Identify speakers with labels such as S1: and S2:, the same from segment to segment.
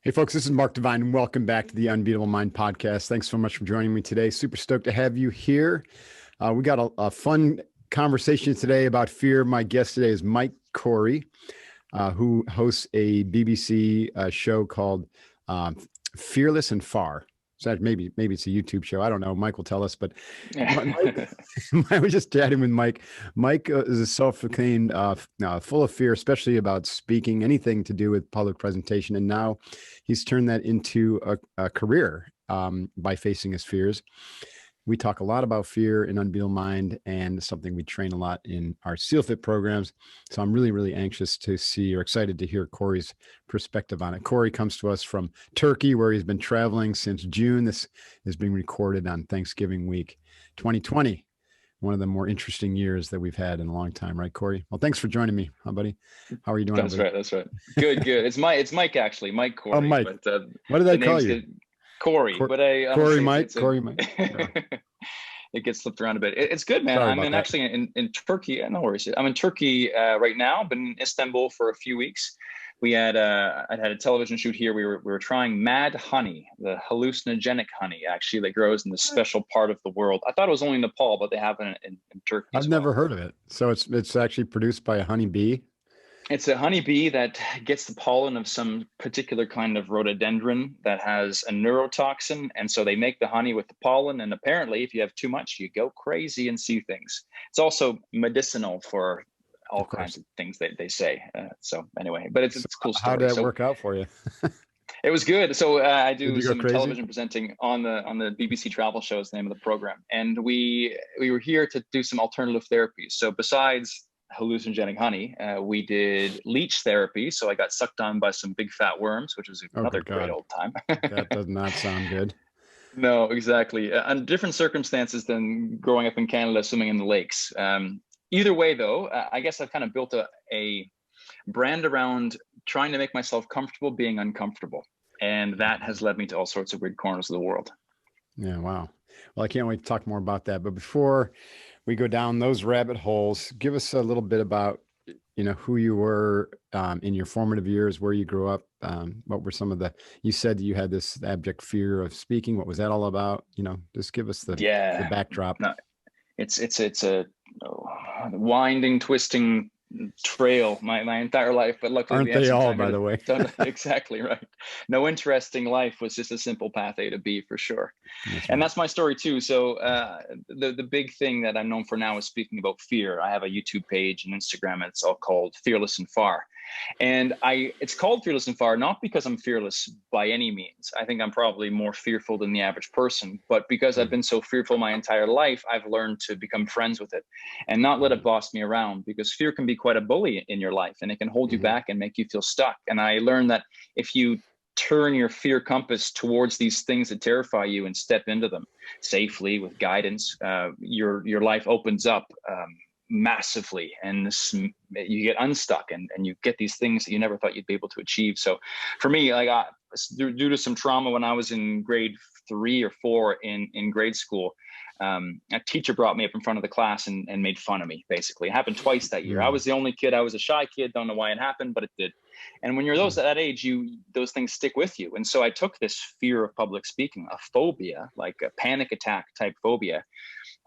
S1: Hey folks, this is Mark Devine and welcome back to the Unbeatable Mind podcast. Thanks so much for joining me today. Super stoked to have you here. We got a fun conversation today about fear. My guest today is Mike Corey, who hosts a BBC show called Fearless and Far. So maybe it's a YouTube show. I don't know. Mike will tell us. But Mike, I was just chatting with Mike. Mike is a self-proclaimed full of fear, especially about speaking, anything to do with public presentation. And now he's turned that into a career by facing his fears. We talk a lot about fear in Unbeatable Mind, and something we train a lot in our SEAL Fit programs. So I'm really, really anxious to see or excited to hear Corey's perspective on it. Corey comes to us from Turkey, where he's been traveling since June. This is being recorded on Thanksgiving week, 2020. One of the more interesting years that we've had in a long time, right, Corey? Well, thanks for joining me, huh, buddy. How are you doing?
S2: That's right. Good. It's Mike actually, Mike Corey.
S1: Oh, Mike.
S2: But,
S1: what did I call you?
S2: Corey, but
S1: Corey Mike.
S2: Yeah. It gets slipped around a bit. It's good, man. I'm actually in Turkey. No worries. I'm in Turkey right now. Been in Istanbul for a few weeks. We had I had a television shoot here. We were trying mad honey, the hallucinogenic honey, actually, that grows in this special part of the world. I thought it was only Nepal, but they have it in Turkey.
S1: I've never heard of it. So it's actually produced by a honeybee.
S2: It's a honeybee that gets the pollen of some particular kind of rhododendron that has a neurotoxin. And so they make the honey with the pollen. And apparently, if you have too much, you go crazy and see things. It's also medicinal for all kinds of things that they say. So anyway, but it's a cool story.
S1: How did that work out for you?
S2: It was good. So I do some television presenting on the BBC travel show is the name of the program. And we were here to do some alternative therapies. So besides hallucinogenic honey, we did leech therapy. So I got sucked on by some big fat worms, which was another great old time.
S1: That does not sound good.
S2: No, exactly. Under different circumstances than growing up in Canada, swimming in the lakes. Either way, though, I guess I've kind of built a brand around trying to make myself comfortable being uncomfortable. And that has led me to all sorts of weird corners of the world.
S1: Yeah, wow. Well, I can't wait to talk more about that. But before we go down those rabbit holes, give us a little bit about, who you were in your formative years, where you grew up. What were some of you said you had this abject fear of speaking. What was that all about? Just give us the backdrop.
S2: No, it's a winding, twisting trail my entire life, but luckily
S1: aren't they all, by the way?
S2: Exactly right. No interesting life, was just a simple path A to B for sure. And that's my story too. So the big thing that I'm known for now is speaking about fear. I have a YouTube page and Instagram. It's all called Fearless and Far. And it's called Fearless and Far, not because I'm fearless by any means. I think I'm probably more fearful than the average person, but because I've been so fearful my entire life, I've learned to become friends with it and not let it boss me around, because fear can be quite a bully in your life and it can hold you back and make you feel stuck. And I learned that if you turn your fear compass towards these things that terrify you and step into them safely with guidance, your life opens up massively, and you get unstuck and you get these things that you never thought you'd be able to achieve. So for me, due to some trauma when I was in grade 3 or 4 in grade school, a teacher brought me up in front of the class and made fun of me. Basically, it happened twice that year. I was the only kid. I was a shy kid. Don't know why it happened, but it did. And when you're at that age, those things stick with you. And so I took this fear of public speaking, a phobia, like a panic attack type phobia,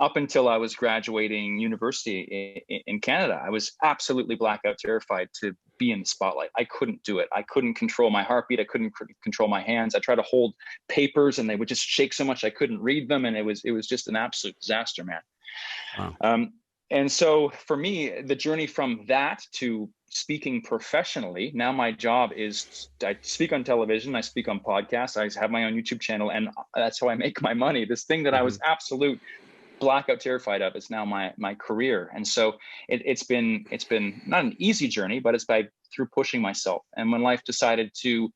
S2: up until I was graduating university in Canada. I was absolutely blackout terrified to be in the spotlight. I couldn't do it. I couldn't control my heartbeat. I couldn't control my hands. I tried to hold papers and they would just shake so much I couldn't read them. And it was just an absolute disaster, man. Wow. And so for me, the journey from that to speaking professionally, now my job is I speak on television, I speak on podcasts, I have my own YouTube channel, and that's how I make my money. This thing that I was absolute blackout terrified of is now my career. And so it's been not an easy journey, but it's through pushing myself. And when life decided to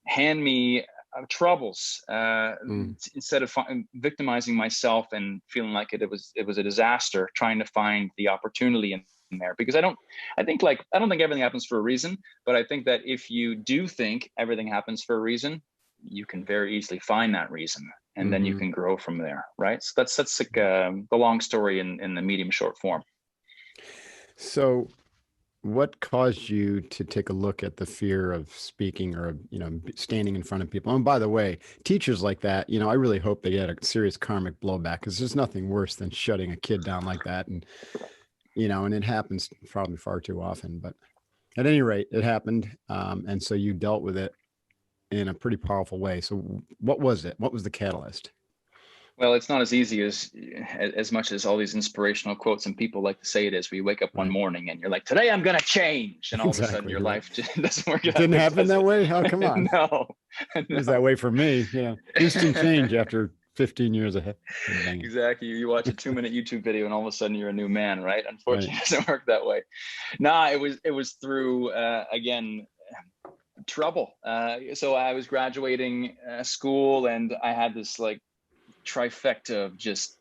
S2: hand me troubles, instead of victimizing myself and feeling like it was a disaster, trying to find the opportunity in there, because I don't think everything happens for a reason, but I think that if you do think everything happens for a reason, you can very easily find that reason, and then you can grow from there, right? So that's like the long story in the medium short form.
S1: So what caused you to take a look at the fear of speaking or, standing in front of people? And by the way, teachers like that, I really hope they get a serious karmic blowback, because there's nothing worse than shutting a kid down like that. And, and it happens probably far too often, but at any rate, it happened. And so you dealt with it in a pretty powerful way. So what was it? What was the catalyst?
S2: Well, it's not as easy as much as all these inspirational quotes and people like to say it is. Where you wake up one morning and you're like, "Today I'm going to change," and all of a sudden your life just doesn't work.
S1: It didn't happen that way. Oh, come on.
S2: No,
S1: it was that way for me. Yeah, instant change after 15 years ahead.
S2: Exactly. You watch a 2-minute YouTube video and all of a sudden you're a new man, right? Unfortunately, it doesn't work that way. Nah, it was through again, trouble. So I was graduating school and I had this like trifecta of just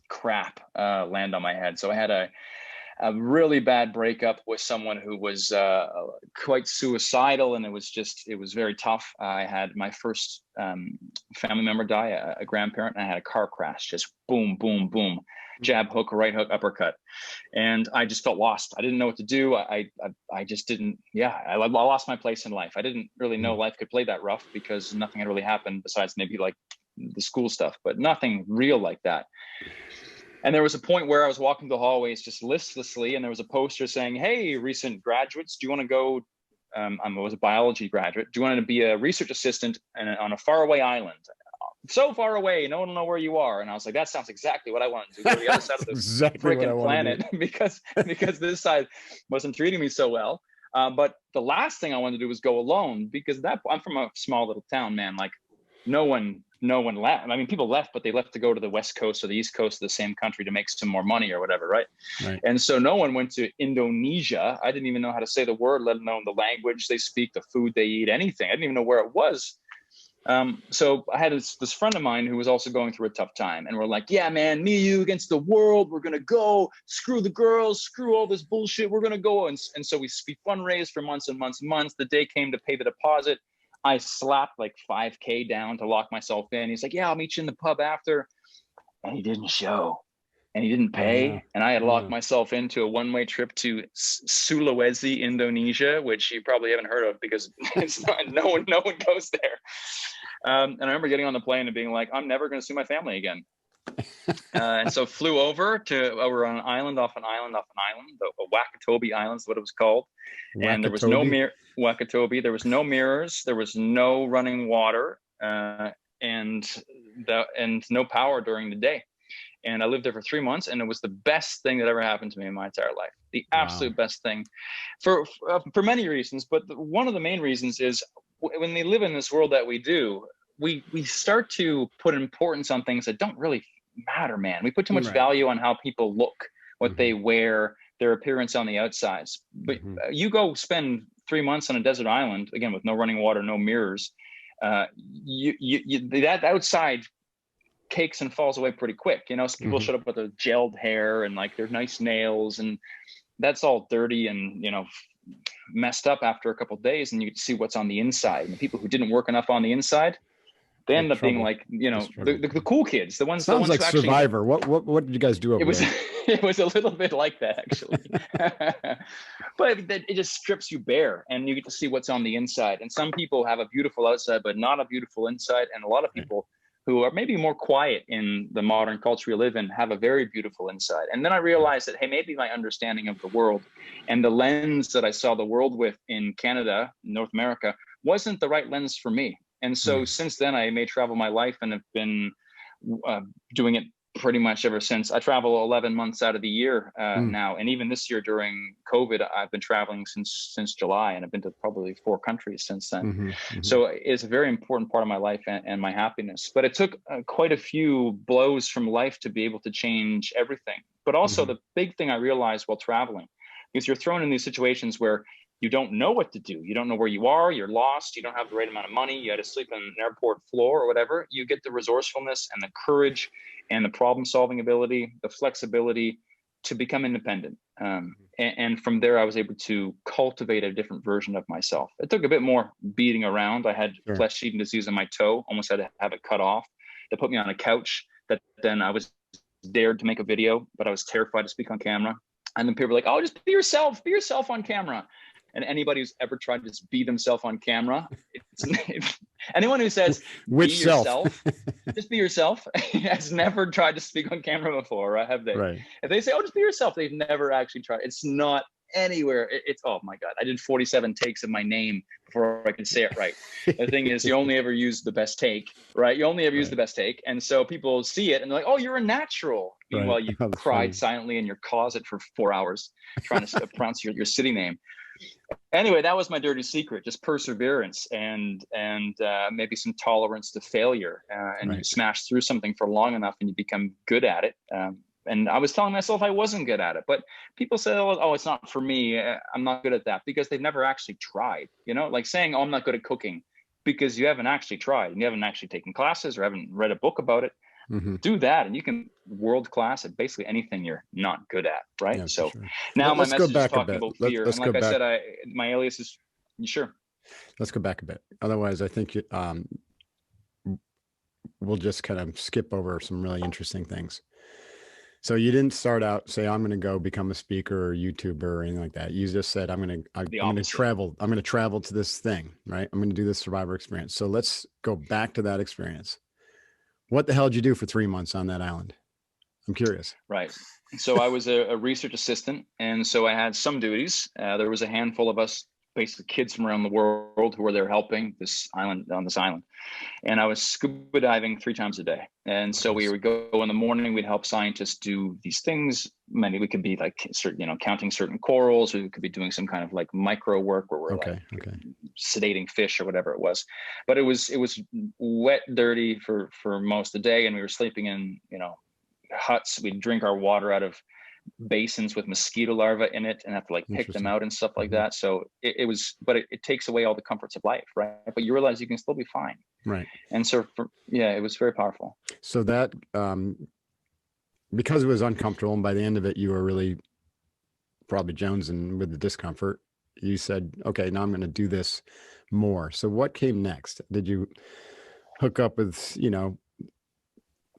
S2: crap land on my head. So I had a really bad breakup with someone who was quite suicidal, and it was very tough. I had my first family member die, a grandparent, and I had a car crash, just boom, boom, boom, jab, hook, right hook, uppercut. And I just felt lost. I didn't know what to do. I just didn't, I lost my place in life. I didn't really know life could play that rough, because nothing had really happened besides maybe like the school stuff, but nothing real like that. And there was a point where I was walking the hallways just listlessly, and there was a poster saying, "Hey, recent graduates, do you want to go?" I was a biology graduate. "Do you want to be a research assistant on a faraway island? So far away, no one will know where you are." And I was like, that sounds exactly what I want to do. Go to the other side of the freaking planet, because this side wasn't treating me so well. But the last thing I wanted to do was go alone, because I'm from a small little town, man. Like no one left. I mean, people left, but they left to go to the West Coast or the East Coast of the same country to make some more money or whatever, right? And so no one went to Indonesia. I didn't even know how to say the word, let alone the language they speak, the food they eat, anything. I didn't even know where it was. So I had this friend of mine who was also going through a tough time, and we're like, "Yeah, man, me and you against the world. We're going to go, screw the girls, screw all this bullshit. We're going to go." And so we fundraised for months and months and months. The day came to pay the deposit. I slapped like $5,000 down to lock myself in. He's like, "Yeah, I'll meet you in the pub after." And he didn't show, and he didn't pay. And I had locked myself into a one-way trip to Sulawesi, Indonesia, which you probably haven't heard of, because it's not, no one goes there. And I remember getting on the plane and being like, I'm never going to see my family again. And so flew over on an island off an island, the Wakatobi Islands, what it was called. And there was no Wakatobi. There was no mirrors. There was no running water, and no power during the day. And I lived there for 3 months, and it was the best thing that ever happened to me in my entire life. The absolute best thing, for many reasons. But one of the main reasons is when they live in this world that we do, we start to put importance on things that don't really matter, man. We put too much value on how people look, what they wear, their appearance on the outsides. But you go spend 3 months on a desert island, again, with no running water, no mirrors, that outside cakes and falls away pretty quick. You know, so people showed up with their gelled hair and like their nice nails, and that's all dirty and, messed up after a couple of days, and you get to see what's on the inside. And the people who didn't work enough on the inside, they end up being like, the cool kids, the ones.
S1: Sounds
S2: the ones
S1: like
S2: who
S1: Survivor. What did you guys do over there?
S2: It was a little bit like that, actually. But it just strips you bare, and you get to see what's on the inside. And some people have a beautiful outside, but not a beautiful inside. And a lot of people who are maybe more quiet in the modern culture we live in have a very beautiful inside. And then I realized that, hey, maybe my understanding of the world and the lens that I saw the world with in Canada, North America, wasn't the right lens for me. And so since then, I may travel my life and have been doing it pretty much ever since. I travel 11 months out of the year now. And even this year during COVID, I've been traveling since July, and I've been to probably 4 countries since then. So it's a very important part of my life and my happiness. But it took quite a few blows from life to be able to change everything. But also the big thing I realized while traveling is you're thrown in these situations where you don't know what to do. You don't know where you are. You're lost. You don't have the right amount of money. You had to sleep on an airport floor or whatever. You get the resourcefulness and the courage and the problem-solving ability, the flexibility to become independent. And from there, I was able to cultivate a different version of myself. It took a bit more beating around. I had flesh-eating disease in my toe, almost had to have it cut off. They put me on a couch that then I was dared to make a video, but I was terrified to speak on camera. And then people are like, oh, just be yourself on camera. And anybody who's ever tried to just be themselves on camera, anyone who says
S1: which
S2: be
S1: self?
S2: yourself, just be yourself, has never tried to speak on camera before, right? Have they?
S1: Right.
S2: If they say, oh, just be yourself, they've never actually tried. It's not anywhere. It's, oh my God, I did 47 takes of my name before I could say it right. The thing is, you only ever use the best take, right? You only ever use the best take. And so people see it and they're like, oh, you're a natural. Meanwhile, you cried silently in your closet for 4 hours trying to pronounce your city name. Anyway, that was my dirty secret, just perseverance and maybe some tolerance to failure. And you smash through something for long enough and you become good at it. And I was telling myself I wasn't good at it, but people say, oh, it's not for me. I'm not good at that, because they've never actually tried, like saying, oh, I'm not good at cooking, because you haven't actually tried and you haven't actually taken classes or haven't read a book about it. Mm-hmm. Do that and you can world class at basically anything you're not good at. Right. Yeah, so sure. Now my message is talking about fear. And like I said, my alias is sure.
S1: Let's go back a bit. Otherwise, I think we'll just kind of skip over some really interesting things. So you didn't start out say, I'm going to go become a speaker or YouTuber or anything like that. You just said, I'm going to travel. I'm going to travel to this thing, right? I'm going to do this survivor experience. So let's go back to that experience. What the hell did you do for 3 months on that island? I'm curious.
S2: Right. So I was a research assistant. And so I had some duties. There was a handful of us, basically kids from around the world, who were there helping on this island. And I was scuba diving 3 times a day. And so we would go in the morning, we'd help scientists do these things. We could be like, counting certain corals, or we could be doing some kind of like micro work where we're sedating fish or whatever it was. But it was wet, dirty for most of the day. And we were sleeping in, huts. We'd drink our water out of basins with mosquito larvae in it and have to pick them out and stuff like that. So it takes away all the comforts of life, right? But you realize you can still be fine.
S1: Right.
S2: And so it was very powerful.
S1: So that, because it was uncomfortable, and by the end of it, you were really probably jonesing with the discomfort, you said, okay, now I'm going to do this more. So what came next? Did you hook up with,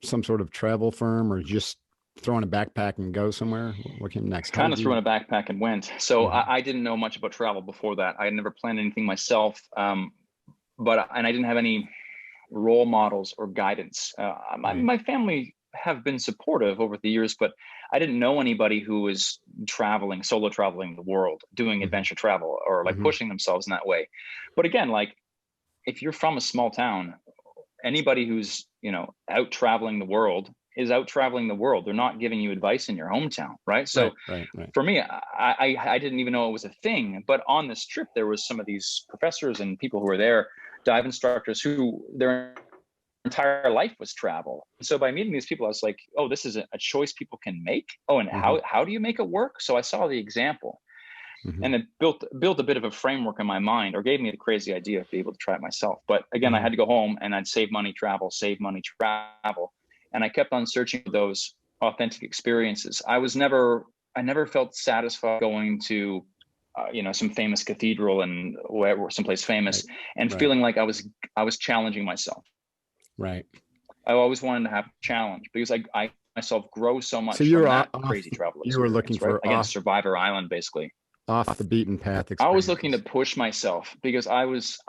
S1: some sort of travel firm, or just throw in a backpack and go somewhere? What came next?
S2: Kind of threw in a backpack and went. So I didn't know much about travel before that. I had never planned anything myself, and I didn't have any role models or guidance. My family have been supportive over the years, but I didn't know anybody who was solo traveling the world, doing adventure travel, or pushing themselves in that way. But again, if you're from a small town, anybody who's out traveling the world is out traveling the world. They're not giving you advice in your hometown, right? So
S1: right.
S2: For me, I didn't even know it was a thing. But on this trip, there was some of these professors and people who were there, dive instructors, who their entire life was travel. So by meeting these people, I was like, oh, this is a choice people can make. Oh, and how do you make it work? So I saw the example. And it built a bit of a framework in my mind, or gave me the crazy idea to be able to try it myself. But again, I had to go home and I'd save money, travel. And I kept on searching for those authentic experiences. I never felt satisfied going to, some famous cathedral and someplace famous, and feeling like I was challenging myself.
S1: Right.
S2: I always wanted to have a challenge, because I myself grow so much.
S1: So you're
S2: from that crazy travel.
S1: You were looking for
S2: Survivor Island, basically.
S1: Off the beaten path.
S2: I was looking to push myself, because I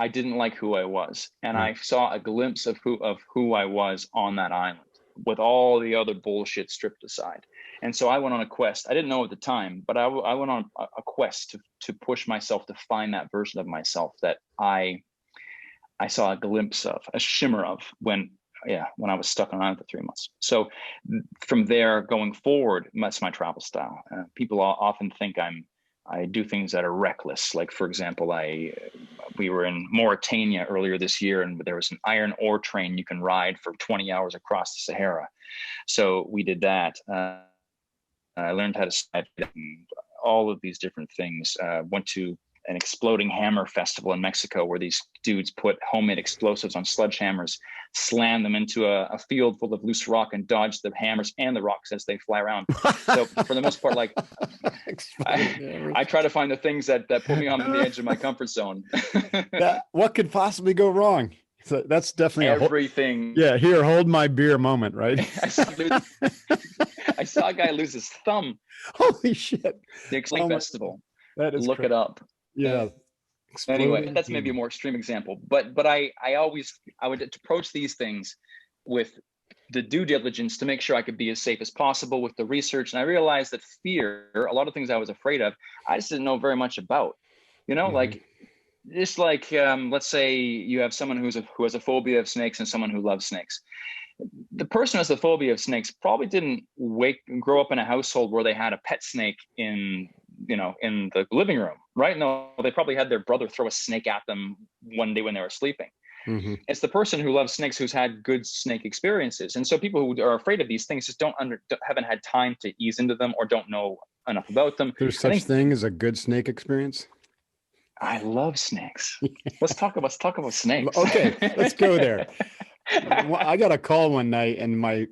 S2: didn't like who I was, and I saw a glimpse of who I was on that island, with all the other bullshit stripped aside. And so I went on a quest. I didn't know at the time, but I went on a quest to push myself, to find that version of myself that I saw a glimpse of, a shimmer of, when I was stuck on an island for 3 months. So from there going forward, that's my travel style. People often think I do things that are reckless. Like, for example, we were in Mauritania earlier this year, and there was an iron ore train you can ride for 20 hours across the Sahara. So we did that. I learned how to snipe, and all of these different things. Went to an exploding hammer festival in Mexico, where these dudes put homemade explosives on sledgehammers, slam them into a field full of loose rock, and dodge the hammers and the rocks as they fly around. So for the most part, I try to find the things that put me on the edge of my comfort zone.
S1: What could possibly go wrong? So that's definitely
S2: everything.
S1: Here, hold my beer moment, right?
S2: I saw a guy lose his thumb.
S1: Holy shit.
S2: The Snake Festival.
S1: That is
S2: Look it up.
S1: Yeah.
S2: Anyway, that's maybe a more extreme example, but I would approach these things with the due diligence to make sure I could be as safe as possible with the research. And I realized that fear, a lot of things I was afraid of, I just didn't know very much about, like, just like, let's say you have someone who has a phobia of snakes and someone who loves snakes. The person who has a phobia of snakes probably didn't grow up in a household where they had a pet snake in the living room, right? No, they probably had their brother throw a snake at them one day when they were sleeping. Mm-hmm. It's the person who loves snakes who's had good snake experiences. And so people who are afraid of these things just haven't had time to ease into them or don't know enough about them.
S1: There's such thing as a good snake experience.
S2: I love snakes. Let's talk about snakes.
S1: Okay, let's go there. I got a call one night and my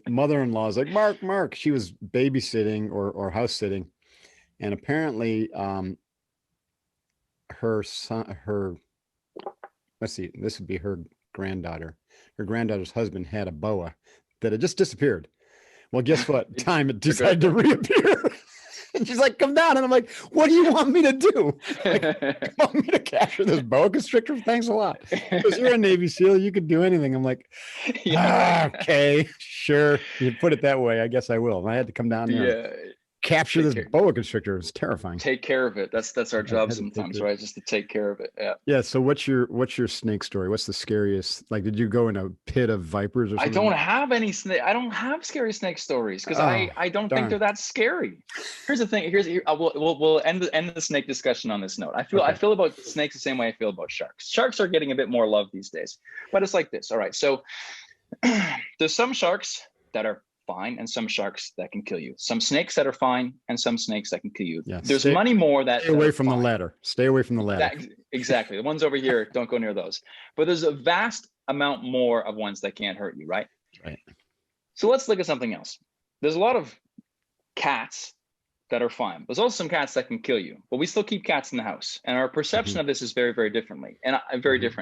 S1: mother-in-law was like, Mark, she was babysitting or house sitting. And apparently let's see, this would be her granddaughter. Her granddaughter's husband had a boa that had just disappeared. Well, guess what? It decided to reappear. And she's like, come down. And I'm like, what do you want me to do? Like, you want me to capture this boa constrictor? Thanks a lot. Because you're a Navy SEAL, you could do anything. I'm like, okay, sure. You put it that way. I guess I will. And I had to come down there. Yeah. Capture this boa constrictor. It's terrifying.
S2: Take care of it. That's our job sometimes, right? Just to take care of it. Yeah.
S1: Yeah. So what's your snake story? What's the scariest? Like, did you go in a pit of vipers or something?
S2: I don't have any snake. I don't have scary snake stories because I don't think they're that scary. Here's the thing. We'll end the snake discussion on this note. I feel about snakes the same way I feel about sharks. Sharks are getting a bit more love these days, but it's like this. All right. So there's some sharks that are fine and some sharks that can kill you. Some snakes that are fine and some snakes that can kill you. Yeah, there's many more that
S1: stay away from the ladder. Stay away from the ladder.
S2: Exactly. The ones over here, don't go near those. But there's a vast amount more of ones that can't hurt you, right?
S1: Right.
S2: So let's look at something else. There's a lot of cats that are fine. There's also some cats that can kill you, but we still keep cats in the house. And our perception of this is very, very different.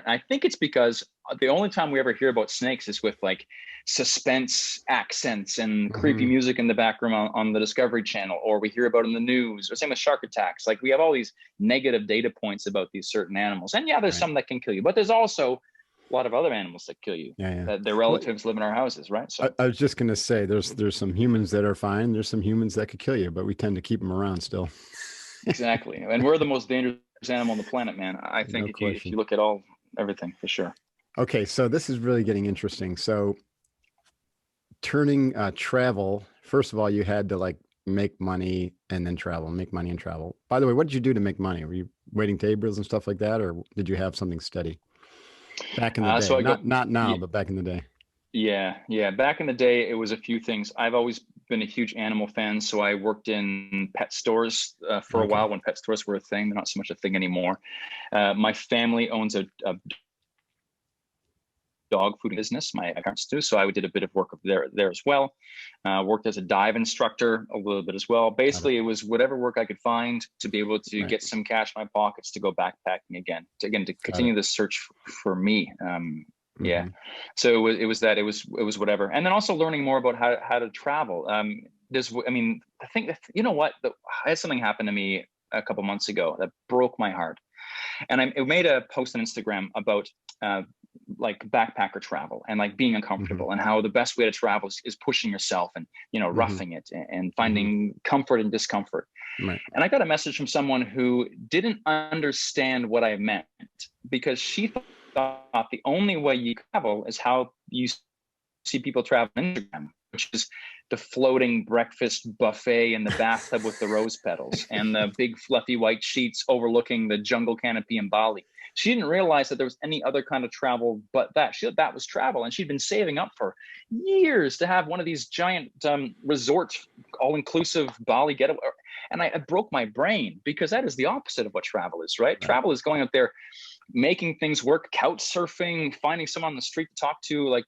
S2: I think it's because the only time we ever hear about snakes is with like suspense accents and creepy music in the background on the Discovery Channel, or we hear about it in the news, or same with shark attacks. Like we have all these negative data points about these certain animals. And yeah, there's some that can kill you, but there's also a lot of other animals that kill you. That their relatives live in our houses, right? So
S1: I was just going to say, there's some humans that are fine. There's some humans that could kill you, but we tend to keep them around still.
S2: Exactly, and we're the most dangerous animal on the planet, man. I think if you look at everything, for sure.
S1: Okay, so this is really getting interesting. So turning travel, first of all, you had to like make money and then travel, make money and travel. By the way, what did you do to make money? Were you waiting tables and stuff like that, or did you have something steady? Back in the day, not now, but back in the day.
S2: Yeah. Back in the day, it was a few things. I've always been a huge animal fan, so I worked in pet stores for a while when pet stores were a thing. They're not so much a thing anymore. My family owns a dog food business. My parents do, so I did a bit of work there as well. Worked as a dive instructor a little bit as well. Basically, it was whatever work I could find to be able to get some cash in my pockets to go backpacking again to continue this search for me. Yeah, so it was whatever, and then also learning more about how to travel. I think you know what? I had something happen to me a couple months ago that broke my heart, and I made a post on Instagram about like backpacker travel and like being uncomfortable and how the best way to travel is pushing yourself and roughing it and finding comfort and discomfort. Right. And I got a message from someone who didn't understand what I meant, because she thought the only way you travel is how you see people travel on Instagram, which is the floating breakfast buffet in the bathtub with the rose petals and the big fluffy white sheets overlooking the jungle canopy in Bali. She didn't realize that there was any other kind of travel but that. That was travel, and she'd been saving up for years to have one of these giant resort, all-inclusive Bali getaway. And I broke my brain, because that is the opposite of what travel is, right? Travel is going out there, making things work, couch surfing, finding someone on the street to talk to. Like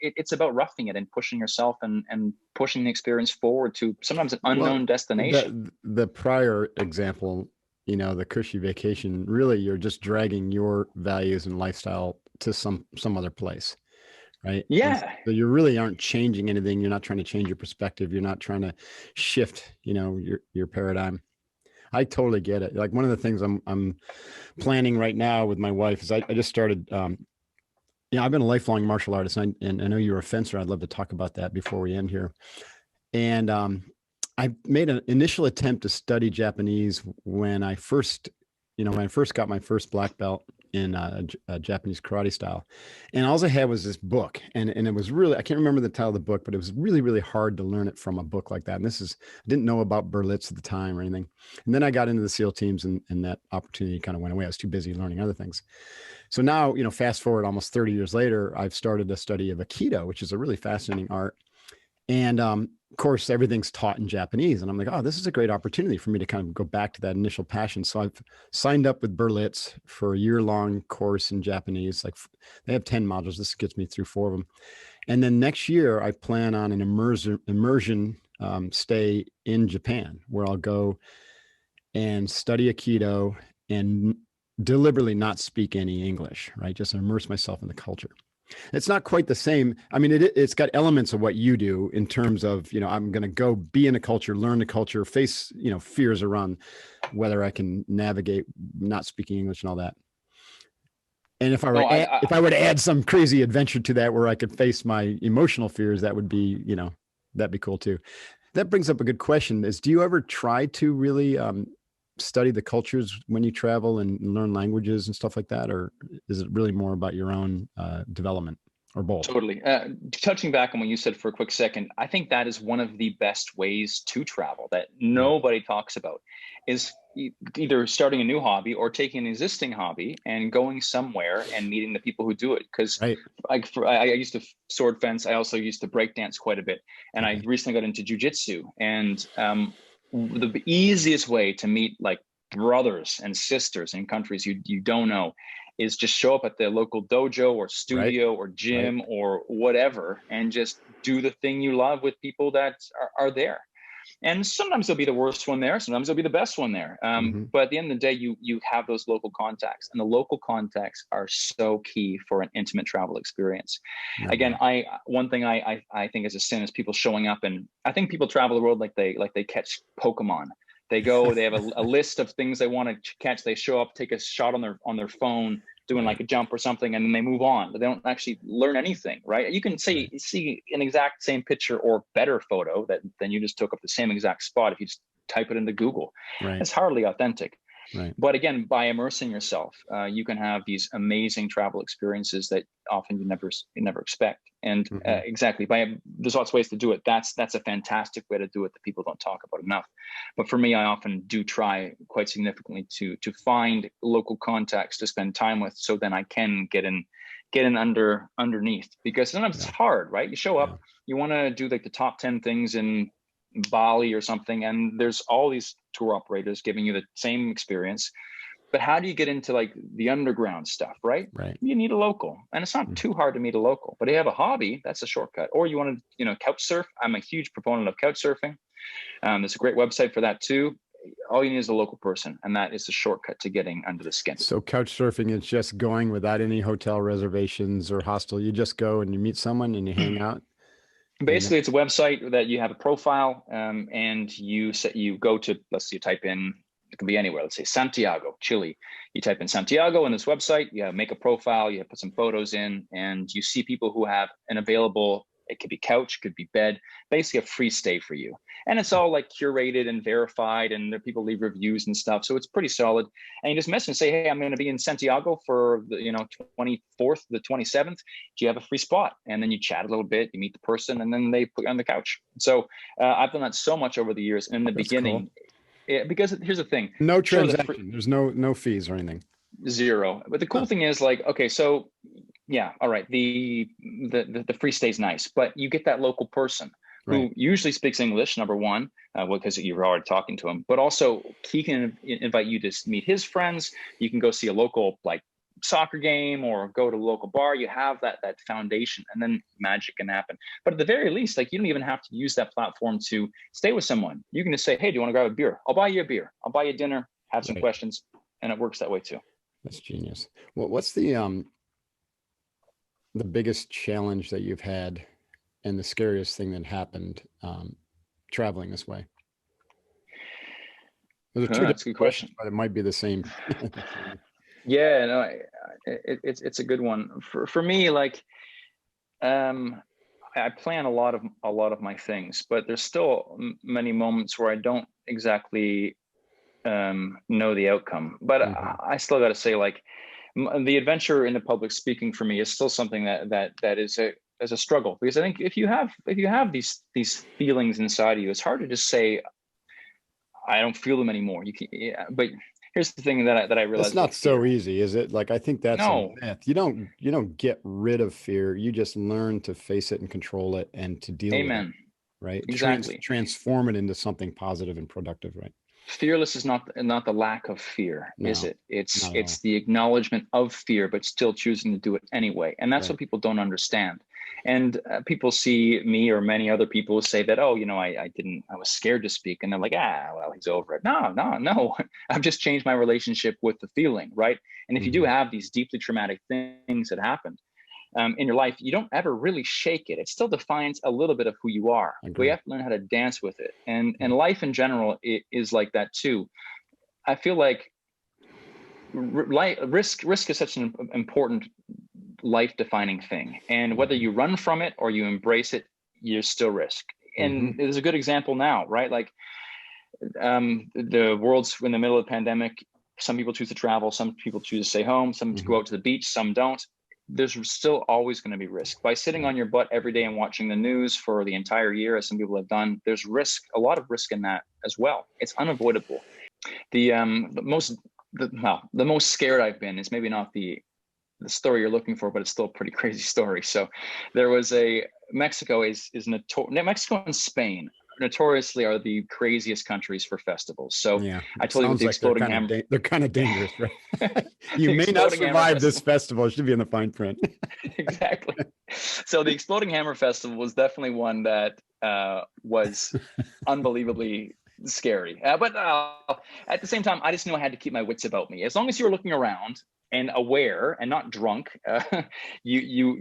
S2: it's about roughing it and pushing yourself and pushing the experience forward to sometimes an unknown destination.
S1: The prior example, the cushy vacation, really you're just dragging your values and lifestyle to some other place, right?
S2: Yeah.
S1: So you really aren't changing anything. You're not trying to change your perspective. You're not trying to shift, your paradigm. I totally get it. Like one of the things I'm planning right now with my wife is I just started, I've been a lifelong martial artist, and I know you're a fencer. I'd love to talk about that before we end here. And I made an initial attempt to study Japanese when I first got my first black belt in a Japanese karate style. And all I had was this book. And it was really, I can't remember the title of the book, but it was really, really hard to learn it from a book like that. And I didn't know about Berlitz at the time or anything. And then I got into the SEAL teams, and that opportunity kind of went away. I was too busy learning other things. So now, fast forward almost 30 years later, I've started a study of Aikido, which is a really fascinating art. And of course, everything's taught in Japanese. And I'm like, oh, this is a great opportunity for me to kind of go back to that initial passion. So I've signed up with Berlitz for a year-long course in Japanese. Like they have 10 modules. This gets me through 4 of them. And then next year, I plan on an immersion stay in Japan, where I'll go and study Aikido and deliberately not speak any English, right? Just immerse myself in the culture. It's not quite the same. I mean, it's got elements of what you do in terms of, I'm going to go be in a culture, learn the culture, face, fears around whether I can navigate not speaking English and all that. And if I were to add some crazy adventure to that, where I could face my emotional fears, that would be, that'd be cool too. That brings up a good question is, do you ever try to really study the cultures when you travel and learn languages and stuff like that? Or is it really more about your own development, or both?
S2: Totally. Touching back on what you said for a quick second, I think that is one of the best ways to travel that nobody talks about, is either starting a new hobby or taking an existing hobby and going somewhere and meeting the people who do it. Because I used to sword fence. I also used to break dance quite a bit. And I recently got into jujitsu. And the easiest way to meet like brothers and sisters in countries you don't know is just show up at the local dojo or studio or gym or whatever, and just do the thing you love with people that are there. And sometimes they'll be the worst one there, sometimes they'll be the best one there. But at the end of the day, you have those local contacts, and the local contacts are so key for an intimate travel experience. Again, one thing I think is a sin is people showing up, and I think people travel the world like they catch Pokemon. They go, they have a list of things they want to catch. They show up, take a shot on their phone, doing like a jump or something, and then they move on. But they don't actually learn anything, right? You can see an exact same picture or better photo then you just took up the same exact spot if you just type it into Google. It's hardly authentic. But again, by immersing yourself, you can have these amazing travel experiences that often you never expect. And exactly, there's lots of ways to do it. That's a fantastic way to do it that people don't talk about enough. But for me, I often do try quite significantly to find local contacts to spend time with, so then I can get in underneath, because sometimes it's hard, right? You show up, you want to do like the top 10 things in Bali or something, and there's all these tour operators giving you the same experience. But how do you get into like the underground stuff, right? You need a local, and it's not too hard to meet a local. But if you have a hobby, that's a shortcut. Or you want to, couch surf. I'm a huge proponent of couch surfing. There's a great website for that too. All you need is a local person, and that is the shortcut to getting under the skin.
S1: So couch surfing is just going without any hotel reservations or hostel. You just go and you meet someone and you hang out.
S2: Basically, it's a website that you have a profile, and you go to, let's say you type in, it can be anywhere. Let's say Santiago, Chile. You type in Santiago in this website, you make a profile, you put some photos in, and you see people who have an available, it could be couch, could be bed, basically a free stay for you. And it's all like curated and verified, and there people leave reviews and stuff. So it's pretty solid. And you just message and say, hey, I'm going to be in Santiago for the 24th, the 27th. Do you have a free spot? And then you chat a little bit, you meet the person, and then they put you on the couch. So I've done that so much over the years. And in the beginning, because here's the thing.
S1: No transaction. There's no fees or anything.
S2: Zero. But the cool thing is, like, okay, so yeah, all right. The free stay's nice, but you get that local person who usually speaks English, number one, because you're already talking to him, but also he can invite you to meet his friends. You can go see a local like soccer game or go to a local bar. You have that foundation, and then magic can happen. But at the very least, like, you don't even have to use that platform to stay with someone. You can just say, hey, do you want to grab a beer? I'll buy you a beer. I'll buy you dinner, have some questions. And it works that way too.
S1: That's genius. Well, what's the, the biggest challenge that you've had and the scariest thing that happened traveling this way? Those are two
S2: That's a
S1: different
S2: good question.
S1: questions, but it might be the same.
S2: Yeah, no, it's a good one. For me, like, I plan a lot of my things, but there's still many moments where I don't exactly know the outcome. But I still got to say, like, the adventure in the public speaking for me is still something that is a struggle, because I think if you have these feelings inside of you, it's hard to just say I don't feel them anymore. You can, yeah, but here's the thing that I realized.
S1: It's not so easy, is it? Like, I think that's a myth. You don't get rid of fear. You just learn to face it and control it and to deal with it, right?
S2: Exactly.
S1: Transform it into something positive and productive, right?
S2: Fearless is not the lack of fear, is it? It's the acknowledgement of fear, but still choosing to do it anyway. And that's what people don't understand. And people see me or many other people say that, oh, I was scared to speak. And they're like, well, he's over it. No. I've just changed my relationship with the feeling, right? And if you do have these deeply traumatic things that happened in your life, you don't ever really shake it. It still defines a little bit of who you are. But you have to learn how to dance with it. And life in general is like that too. I feel like risk is such an important life-defining thing, and whether you run from it or you embrace it, you're still risk. And there's a good example now, right? Like, the world's in the middle of the pandemic. Some people choose to travel, some people choose to stay home, some to go out to the beach, some don't. There's still always going to be risk. By sitting on your butt every day and watching the news for the entire year, as some people have done, there's risk, a lot of risk in that as well. It's unavoidable. The most scared I've been is maybe not the story you're looking for, but it's still a pretty crazy story. So there was Mexico and Spain notoriously are the craziest countries for festivals. So I told you the exploding hammer.
S1: They're kind of dangerous, right? You may not survive this festival. It should be in the fine print.
S2: Exactly. So the Exploding Hammer Festival was definitely one that was unbelievably scary. But at the same time, I just knew I had to keep my wits about me. As long as you were looking around and aware and not drunk, you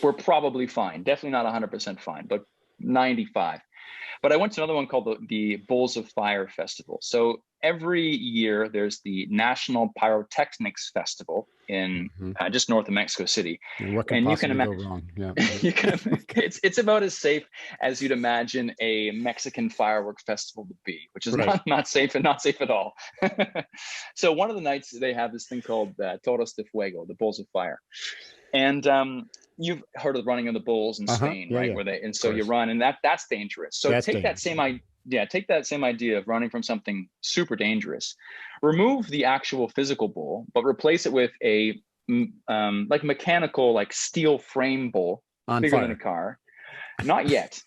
S2: were probably fine. Definitely not 100% fine, but 95. But I went to another one called the Bowls of Fire Festival. So every year there's the National Pyrotechnics Festival in just north of Mexico City.
S1: And what can possibly go wrong? Yeah.
S2: It's about as safe as you'd imagine a Mexican firework festival would be, which is not safe and not safe at all. So one of the nights they have this thing called Toros de Fuego, the Bowls of Fire. And you've heard of the running of the bulls in Spain, right? Where you run, and that's dangerous. So take that same idea of running from something super dangerous, remove the actual physical bull, but replace it with a like mechanical, like steel frame bull, bigger than a car. Not yet.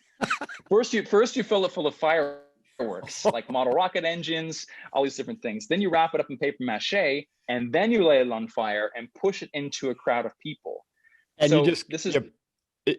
S2: First you fill it full of fireworks, like model rocket engines, all these different things. Then you wrap it up in paper mache, and then you lay it on fire and push it into a crowd of people.
S1: And so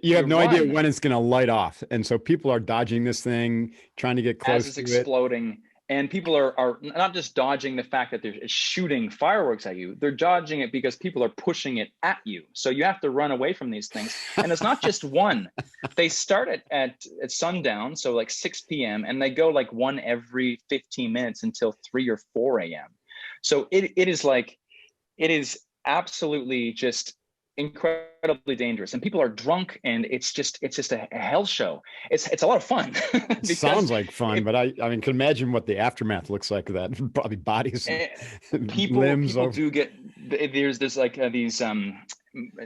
S1: you have no idea when it's going to light off. And so people are dodging this thing, trying to get close
S2: as it's exploding. And people are not just dodging the fact that it's shooting fireworks at you. They're dodging it because people are pushing it at you. So you have to run away from these things. And it's not just one. They start at sundown, so like 6 p.m., and they go like one every 15 minutes until 3 or 4 a.m. So it is absolutely just incredibly dangerous, and people are drunk, and it's just a hell show. It's a lot of fun.
S1: It sounds like fun, but I mean, can imagine what the aftermath looks like of that. Probably bodies, limbs.
S2: People do get there's like these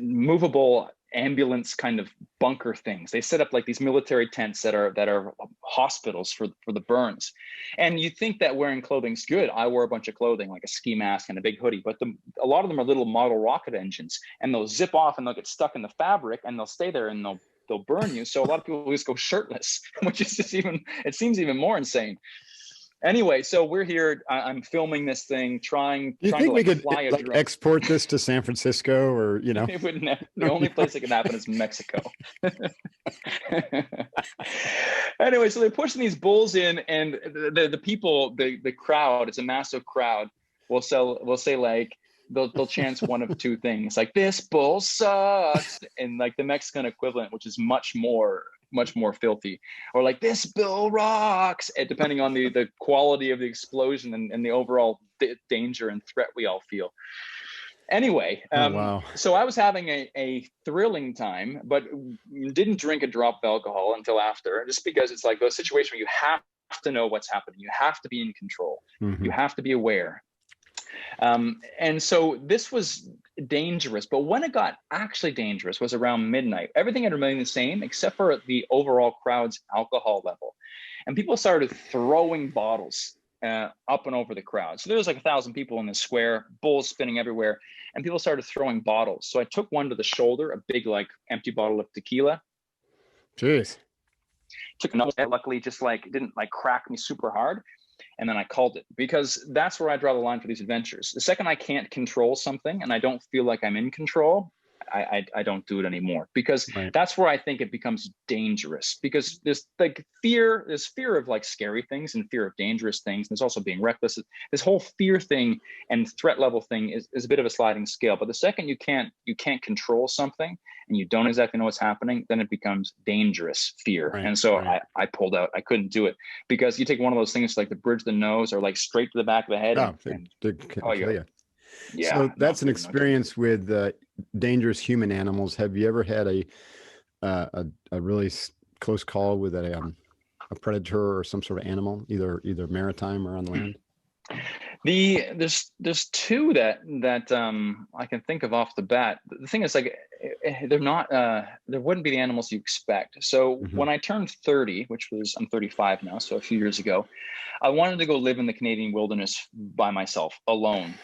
S2: movable ambulance kind of bunker things. They set up like these military tents that are hospitals for the burns. And you think that wearing clothing's good. I wore a bunch of clothing, like a ski mask and a big hoodie, but a lot of them are little model rocket engines, and they'll zip off and they'll get stuck in the fabric, and they'll stay there, and they'll burn you. So a lot of people just go shirtless, which is just it seems even more insane. Anyway, so we're here. I'm filming this thing, trying to
S1: we could
S2: fly a drone.
S1: Export this to San Francisco, or
S2: It wouldn't. The only place it can happen is Mexico. Anyway, so they're pushing these bulls in, and the people, the crowd, it's a massive crowd. Will say like, they'll chant one of two things, like this bull sucks, and like the Mexican equivalent, which is much more filthy, or like this bull rocks, and depending on the quality of the explosion and the overall danger and threat we all feel. Anyway,
S1: wow.
S2: So I was having a thrilling time, but didn't drink a drop of alcohol until after, just because it's like those situations where you have to know what's happening. You have to be in control. You have to be aware. And so this was dangerous, but when it got actually dangerous was around midnight. Everything had remained the same except for the overall crowd's alcohol level. And people started throwing bottles up and over the crowd. So there was like 1,000 people in the square, bowls spinning everywhere, and people started throwing bottles. So I took one to the shoulder, a big like empty bottle of tequila.
S1: Jeez.
S2: Took another, luckily just like it didn't like crack me super hard. And then I called it, because that's where I draw the line for these adventures. The second I can't control something and I don't feel like I'm in control, I don't do it anymore, because that's where I think it becomes dangerous, because there's like fear of like scary things and fear of dangerous things. There's also being reckless. This whole fear thing and threat level thing is a bit of a sliding scale. But the second you can't control something and you don't exactly know what's happening, then it becomes dangerous fear. And so I pulled out. I couldn't do it, because you take one of those things like the bridge of the nose or like straight to the back of the head. Yeah.
S1: So that's an experience with dangerous human animals. Have you ever had a really close call with a predator or some sort of animal, either maritime or on land?
S2: There's two that I can think of off the bat. The thing is, like, they're not there wouldn't be the animals you expect. So when I turned 30, which was, I'm 35 now, so a few years ago, I wanted to go live in the Canadian wilderness by myself, alone,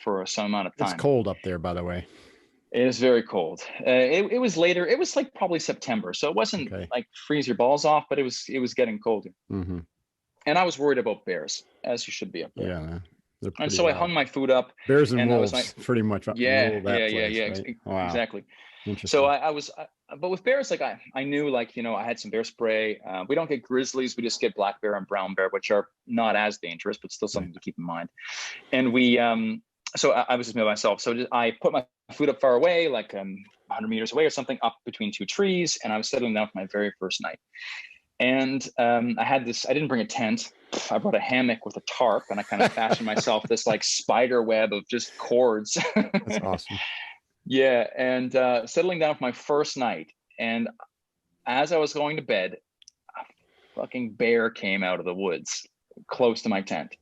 S2: for some amount of time.
S1: It's cold up there, by the way.
S2: It is very cold. It was later. It was like probably September, so it wasn't like freeze your balls off, but it was getting colder. And I was worried about bears, as you should be up there.
S1: Yeah.
S2: And so I hung my food up.
S1: Bears and wolves, I was like, pretty much.
S2: Exactly. So I was, but with bears, like I knew, like, you know, I had some bear spray. We don't get grizzlies. We just get black bear and brown bear, which are not as dangerous, but still something to keep in mind. And we, so I was just by myself. So I put my food up far away, like 100 meters away or something, up between two trees. And I was settling down for my very first night. And I didn't bring a tent. I brought a hammock with a tarp, and I kind of fashioned myself this like spider web of just cords.
S1: That's awesome.
S2: Yeah. And settling down for my first night. And as I was going to bed, a fucking bear came out of the woods close to my tent.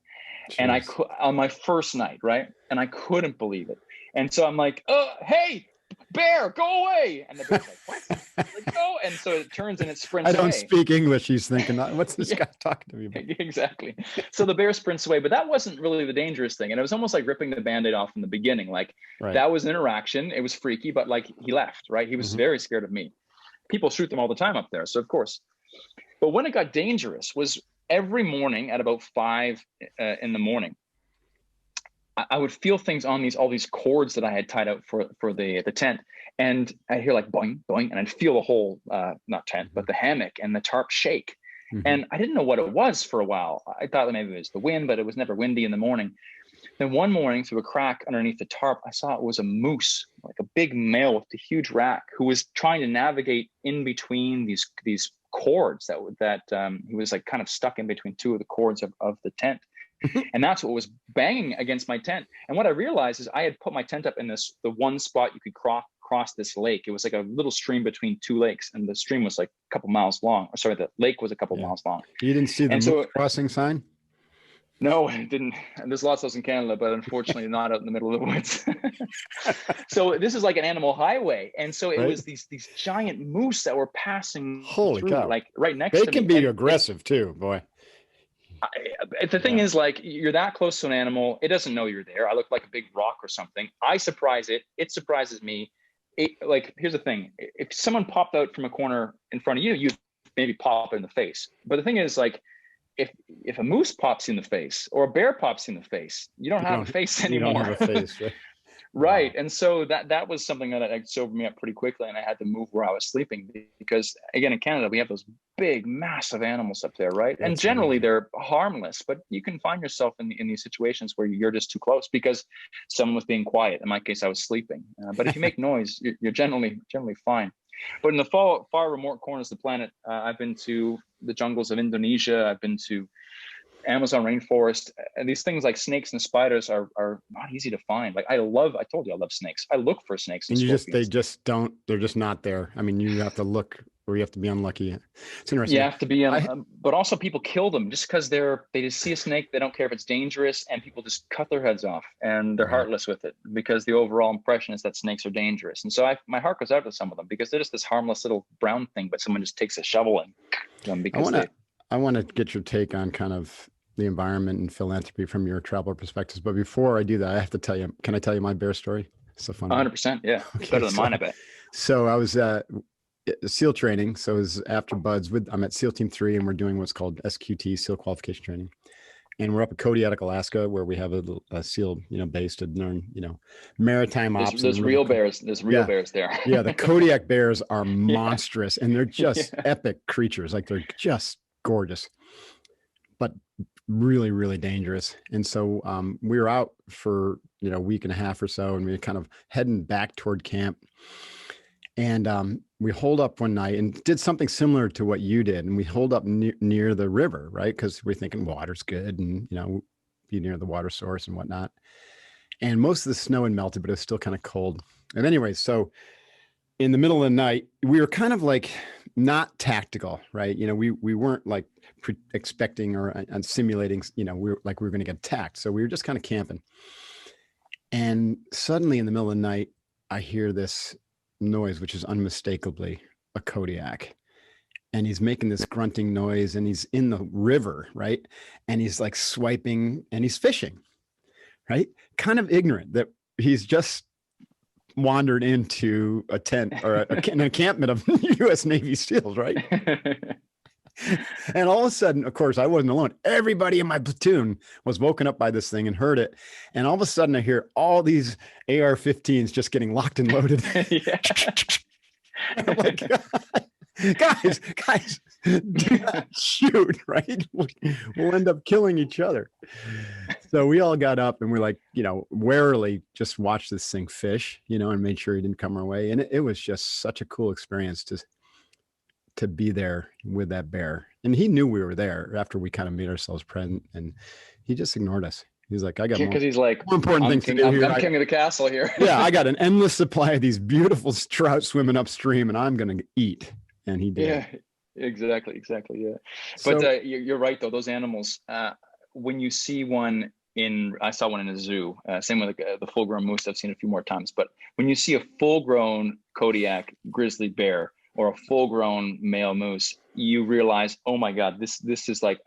S2: Jeez. And on my first night, right? And I couldn't believe it. And so I'm like, hey, bear, go away. And the bear's like, what? Like, no. And so it turns and it sprints away. I don't
S1: speak English. He's thinking, what's this guy talking to me about?
S2: Exactly. So the bear sprints away, but that wasn't really the dangerous thing. And it was almost like ripping the Band-Aid off in the beginning. Like that was an interaction. It was freaky, but like he left, right? He was very scared of me. People shoot them all the time up there. So of course, but when it got dangerous was every morning at about 5 in the morning, I would feel things on all these cords that I had tied out for the tent, and I'd hear like boing, boing, and I'd feel the whole not tent, but the hammock and the tarp shake. And I didn't know what it was for a while. I thought that maybe it was the wind, but it was never windy in the morning. Then one morning, through a crack underneath the tarp, I saw it was a moose, like a big male with a huge rack, who was trying to navigate in between these cords that he was like kind of stuck in between two of the cords of the tent. And that's what was banging against my tent. And what I realized is I had put my tent up in the one spot you could cross this lake. It was like a little stream between two lakes, and the stream was like a couple miles long. Sorry, the lake was a couple miles long.
S1: You didn't see the moose crossing sign?
S2: No, I didn't. And there's lots of those in Canada, but unfortunately not out in the middle of the woods. So this is like an animal highway. And so it was these giant moose that were passing through,
S1: cow.
S2: Like right next to me.
S1: They can be aggressive too, boy.
S2: The thing is, like, you're that close to an animal, it doesn't know you're there. I look like a big rock or something. I surprise it. It surprises me. Like, here's the thing. If someone popped out from a corner in front of you, you'd maybe pop in the face. But the thing is, like, if a moose pops you in the face or a bear pops you in the face, you don't have a face anymore.
S1: You don't have a face, right?
S2: Right.
S1: Wow.
S2: And so that was something that like sobered me up pretty quickly, and I had to move where I was sleeping because again in Canada we have those big massive animals up there, right? And
S1: That's
S2: generally
S1: amazing.
S2: they're harmless, but you can find yourself in these situations where you're just too close because someone was being quiet. In my case, I was sleeping. But if you make noise, you're generally fine. But in the far remote corners of the planet, I've been to the jungles of Indonesia. I've been to Amazon rainforest, and these things like snakes and spiders are not easy to find. Like I told you I love snakes. I look for snakes and
S1: And they
S2: scorpions.
S1: just don't, they're just not there. I mean, you have to look or you have to be unlucky. It's interesting.
S2: You have to be,
S1: I,
S2: but also people kill them just because they just see a snake, they don't care if it's dangerous, and people just cut their heads off, and they're
S1: right.
S2: heartless with it because the overall impression is that snakes are dangerous. And so my heart goes out to some of them because they're just this harmless little brown thing, but someone just takes a shovel and them
S1: I
S2: because
S1: want to,
S2: they.
S1: I want to get your take on kind of the environment and philanthropy from your traveler perspectives. But before I do that, I have to tell you, can I tell you my bear story? It's a fun one.
S2: 100%, yeah,
S1: Okay.
S2: better than mine, I bet.
S1: So I was SEAL training. So it was after Buds I'm at SEAL Team 3 and we're doing what's called SQT, SEAL qualification training. And we're up at Kodiak, Alaska, where we have a SEAL, base to learn, maritime ops.
S2: There's real bears. There's real bears there.
S1: Yeah. The Kodiak bears are
S2: Yeah.
S1: monstrous and they're just
S2: Yeah.
S1: epic creatures. Like they're just gorgeous, but really, really dangerous. And so we were out for, a week and a half or so, and we were kind of heading back toward camp. And we holed up one night and did something similar to what you did. And we holed up near the river, right? Because we're thinking water's good and, be near the water source and whatnot. And most of the snow had melted, but it was still kind of cold. And anyway, so in the middle of the night, we were kind of like not tactical, right? We weren't like expecting or simulating, we were going to get attacked. So we were just kind of camping. And suddenly in the middle of the night, I hear this noise, which is unmistakably a Kodiak. And he's making this grunting noise and he's in the river, right? And he's like swiping and he's fishing, right? Kind of ignorant that he's just wandered into a tent or an encampment of U.S. Navy SEALs, right? And all of a sudden, of course, I wasn't alone. Everybody in my platoon was woken up by this thing and heard it. And all of a sudden I hear all these AR-15s just getting locked and loaded.
S2: Yeah.
S1: I'm like, guys, do not shoot, right? We'll end up killing each other. So we all got up and we're like, warily just watched this thing fish, and made sure he didn't come our way. And it was just such a cool experience to be there with that bear. And he knew we were there after we kind of made ourselves present, and he just ignored us. He's like, I got
S2: because he's like,
S1: more important things to do here.
S2: I'm king of the castle here.
S1: Yeah, I got an endless supply of these beautiful trout swimming upstream, and I'm going to eat. And he did.
S2: Yeah, exactly. Yeah.
S1: So,
S2: But you're right, though. Those animals, when you see one I saw one in a zoo, same with the full-grown moose I've seen a few more times. But when you see a full-grown Kodiak grizzly bear or a full-grown male moose, you realize, oh my God, this is like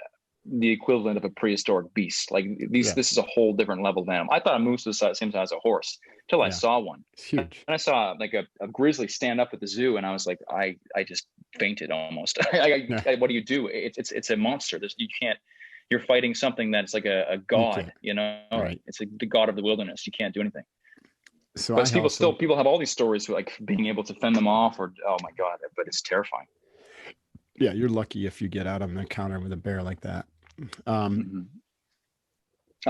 S2: the equivalent of a prehistoric beast. Like this is a whole different level of animal. I thought a moose was the same size as a horse till I saw one.
S1: It's huge.
S2: And I saw like a grizzly stand up at the zoo, and I was like, I just fainted almost. What do you do? It's a monster. You're fighting something that's like a god,
S1: Right.
S2: It's like the god of the wilderness. You can't do anything.
S1: So
S2: but people have all these stories like being able to fend them off, or oh my God, but it's terrifying.
S1: Yeah, you're lucky if you get out on an encounter with a bear like that.
S2: I'll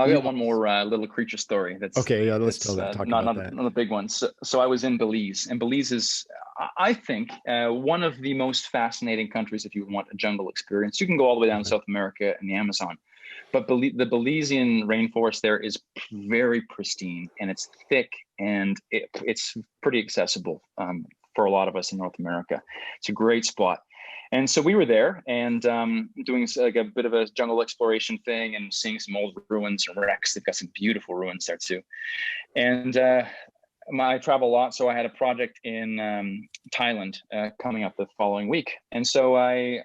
S2: get one more little creature story. That's
S1: okay. Yeah, let's talk about that.
S2: Not a big one. So I was in Belize, and Belize is, I think, one of the most fascinating countries if you want a jungle experience. You can go all the way down to South America and the Amazon, but the Belizean rainforest there is very pristine, and it's thick, and it's pretty accessible for a lot of us in North America. It's a great spot. And so we were there and doing like a bit of a jungle exploration thing and seeing some old ruins and wrecks. They've got some beautiful ruins there too. And I travel a lot, so I had a project in Thailand coming up the following week. And so I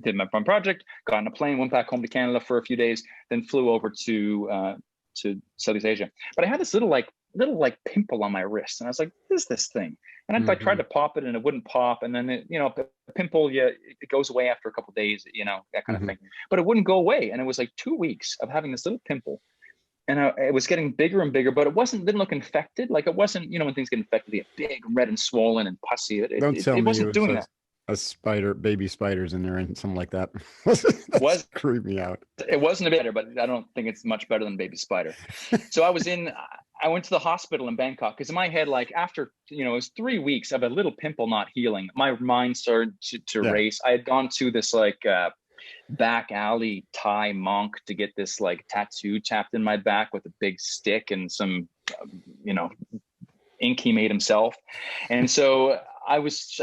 S2: did my project, got on a plane, went back home to Canada for a few days, then flew over to Southeast Asia. But I had this little pimple on my wrist, and I was like, "What is this thing?" And I tried to pop it, and it wouldn't pop. And then the pimple, it goes away after a couple of days, that kind of thing. But it wouldn't go away, and it was like 2 weeks of having this little pimple. and it was getting bigger and bigger, but didn't look infected. Like it wasn't, when things get infected, they get big, red and swollen and pussy.
S1: Don't tell
S2: It
S1: me
S2: wasn't
S1: it was
S2: doing that.
S1: a spider, baby spiders in there and something like that. That's creeped me out.
S2: It wasn't a bit better, but I don't think it's much better than baby spider. So I went to the hospital in Bangkok because in my head, like after, it was 3 weeks of a little pimple not healing, my mind started to race. I had gone to this like back alley Thai monk to get this like tattoo tapped in my back with a big stick and some, ink he made himself. And so I was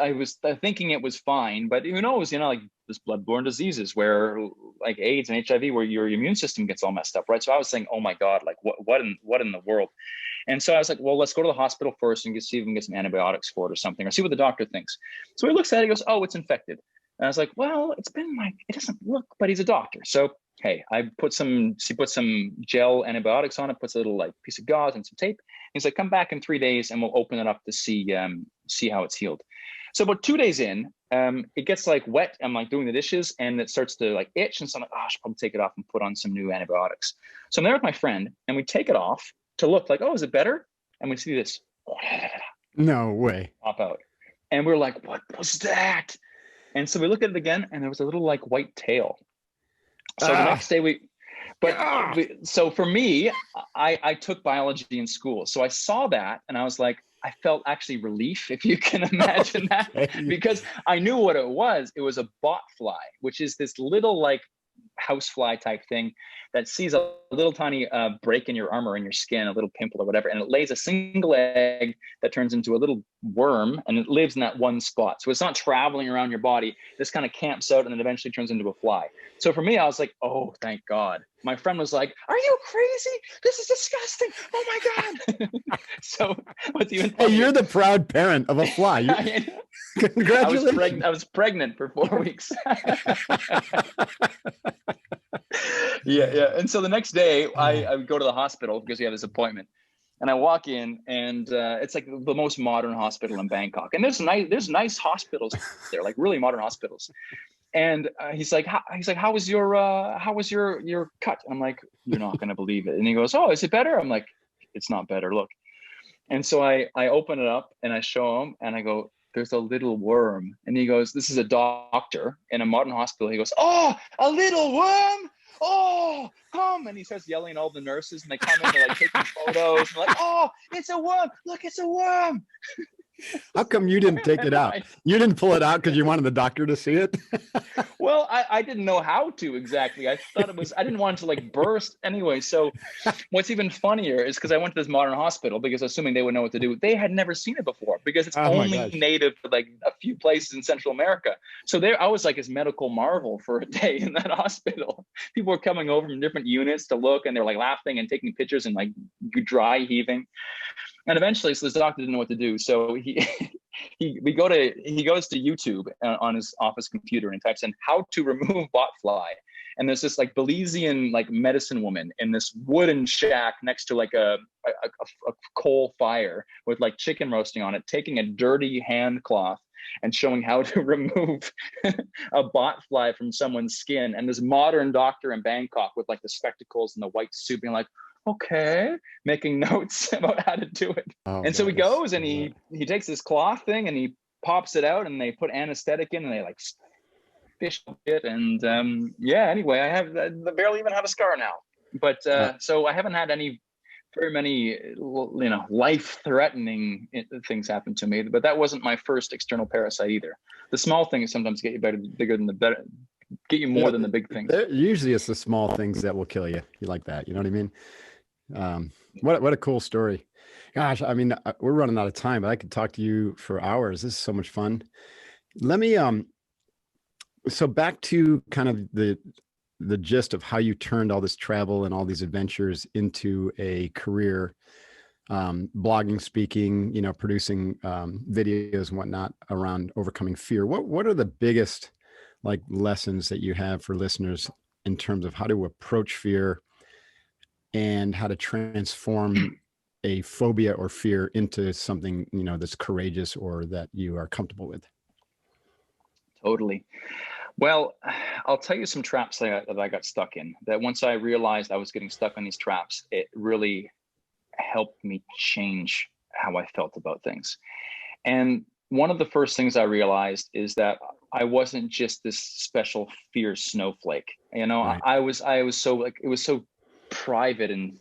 S2: thinking it was fine, but who knows, like this bloodborne diseases where like AIDS and HIV, where your immune system gets all messed up, right? So I was saying, oh my God, like what in the world? And so I was like, well, let's go to the hospital first and see if we can get some antibiotics for it or something, or see what the doctor thinks. So he looks at it, he goes, oh, it's infected. And I was like, well, it doesn't look, but he's a doctor. So, hey, he put some gel antibiotics on it, puts a little like piece of gauze and some tape. He's like, come back in 3 days and we'll open it up to see how it's healed. So about 2 days in, it gets like wet. I'm like doing the dishes and it starts to like itch. And so I'm like, I should probably take it off and put on some new antibiotics. So I'm there with my friend and we take it off to look like, oh, is it better? And we see this.
S1: No way.
S2: Pop out. And we're like, what was that? And so we look at it again and there was a little like white tail. So the next day so for me, I took biology in school. So I saw that and I was like, I felt actually relief, if you can imagine that, because I knew what it was. It was a bot fly, which is this little like housefly type thing that sees a little tiny break in your armor, in your skin, a little pimple or whatever, and it lays a single egg that turns into a little worm, and it lives in that one spot. So it's not traveling around your body. This kind of camps out and then eventually turns into a fly. So for me, I was like, oh, thank God. My friend was like, are you crazy? This is disgusting. Oh my God. So what's even funnier,
S1: hey, you're the proud parent of a fly. Congratulations.
S2: I was pregnant for 4 weeks. Yeah. And so the next day I would go to the hospital because we have this appointment, and I walk in and it's like the most modern hospital in Bangkok. And there's nice hospitals there, like really modern hospitals. And he's like, how was your cut? I'm like, you're not going to believe it. And he goes, oh, is it better? I'm like, it's not better. Look. And so I open it up and I show him and I go, there's a little worm. And he goes, this is a doctor in a modern hospital. He goes, oh, a little worm. Oh, come. And he starts yelling at all the nurses and they come in, they're like taking photos. And like, oh, it's a worm. Look, it's a worm.
S1: How come you didn't take it out? You didn't pull it out because you wanted the doctor to see it?
S2: Well, I didn't know how to exactly. I thought I didn't want it to like burst anyway. So what's even funnier is because I went to this modern hospital because assuming they would know what to do, they had never seen it before because it's only native to like a few places in Central America. So I was like this medical marvel for a day in that hospital. People were coming over from different units to look and they're like laughing and taking pictures and like dry heaving. And eventually, so this doctor didn't know what to do. So he goes to YouTube on his office computer and he types in how to remove botfly. And there's this like Belizean like medicine woman in this wooden shack next to like a coal fire with like chicken roasting on it, taking a dirty hand cloth and showing how to remove a botfly from someone's skin. And this modern doctor in Bangkok with like the spectacles and the white suit being like, okay, making notes about how to do it. Oh, and so he goes and he takes this cloth thing and he pops it out and they put anesthetic in and they like fish it. And anyway, I barely even have a scar now. But so I haven't had very many, life-threatening things happen to me. But that wasn't my first external parasite either. The small things sometimes get you bigger than the better. Get you more than the big things.
S1: Usually it's the small things that will kill you. You like that. You know what I mean? What a cool story. Gosh, I mean, we're running out of time, but I could talk to you for hours. This is so much fun. Let me, so back to kind of the gist of how you turned all this travel and all these adventures into a career, blogging, speaking, producing videos and whatnot around overcoming fear. What are the biggest like lessons that you have for listeners in terms of how to approach fear and how to transform a phobia or fear into something, that's courageous or that you are comfortable with?
S2: Totally. Well, I'll tell you some traps that I got stuck in. That once I realized I was getting stuck on these traps, it really helped me change how I felt about things. And one of the first things I realized is that I wasn't just this special fierce snowflake. You know,
S1: Right.
S2: I was so like, it was so private and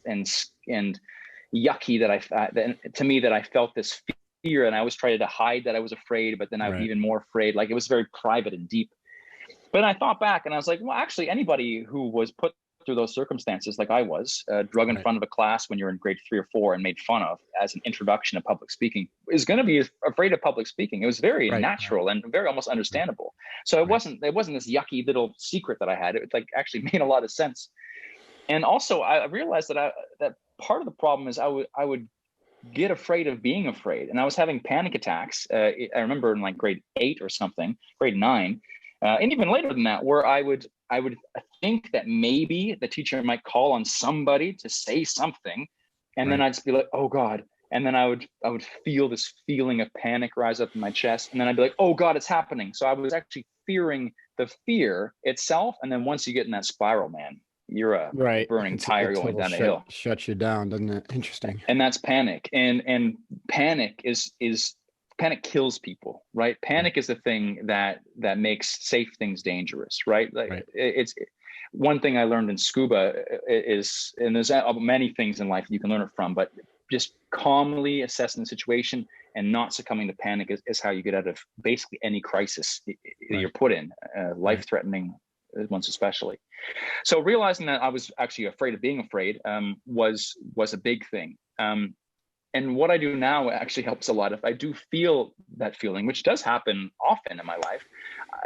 S2: yucky that to me that I felt this fear, and I always tried to hide that I was afraid, but then I was
S1: Right.
S2: even more afraid. Like it was very private and deep. But I thought back and I was like, well, actually, anybody who was put through those circumstances, like I was, drug in
S1: Right.
S2: front of a class when you're in grade 3 or 4 and made fun of as an introduction to public speaking, is going to be afraid of public speaking. It was very
S1: Right.
S2: natural and very almost
S1: Right.
S2: understandable. So it
S1: Right.
S2: wasn't this yucky little secret that I had. It like actually made a lot of sense. And also, I realized that part of the problem is I would get afraid of being afraid, and I was having panic attacks. I remember in like grade 8 or something, grade 9, and even later than that, where I would think that maybe the teacher might call on somebody to say something, and then
S1: Right.
S2: I'd just be like, oh God. And then I would feel this feeling of panic rise up in my chest, and then I'd be like, oh God, it's happening. So I was actually fearing the fear itself, and then once you get in that spiral, man, you're a
S1: Right.
S2: burning
S1: It's
S2: tire
S1: a
S2: going
S1: total
S2: down the hill.
S1: shuts you down, doesn't it? Interesting.
S2: And that's panic. And panic is panic kills people, right?
S1: Right.
S2: Panic is the thing that makes safe things dangerous, right? Like
S1: Right.
S2: it's one thing I learned in scuba is, and there's many things in life you can learn it from, but just calmly assessing the situation and not succumbing to panic is how you get out of basically any crisis that
S1: Right.
S2: you're put in,
S1: Right.
S2: life-threatening ones especially. So realizing that I was actually afraid of being afraid was a big thing. And what I do now actually helps a lot. If I do feel that feeling, which does happen often in my life,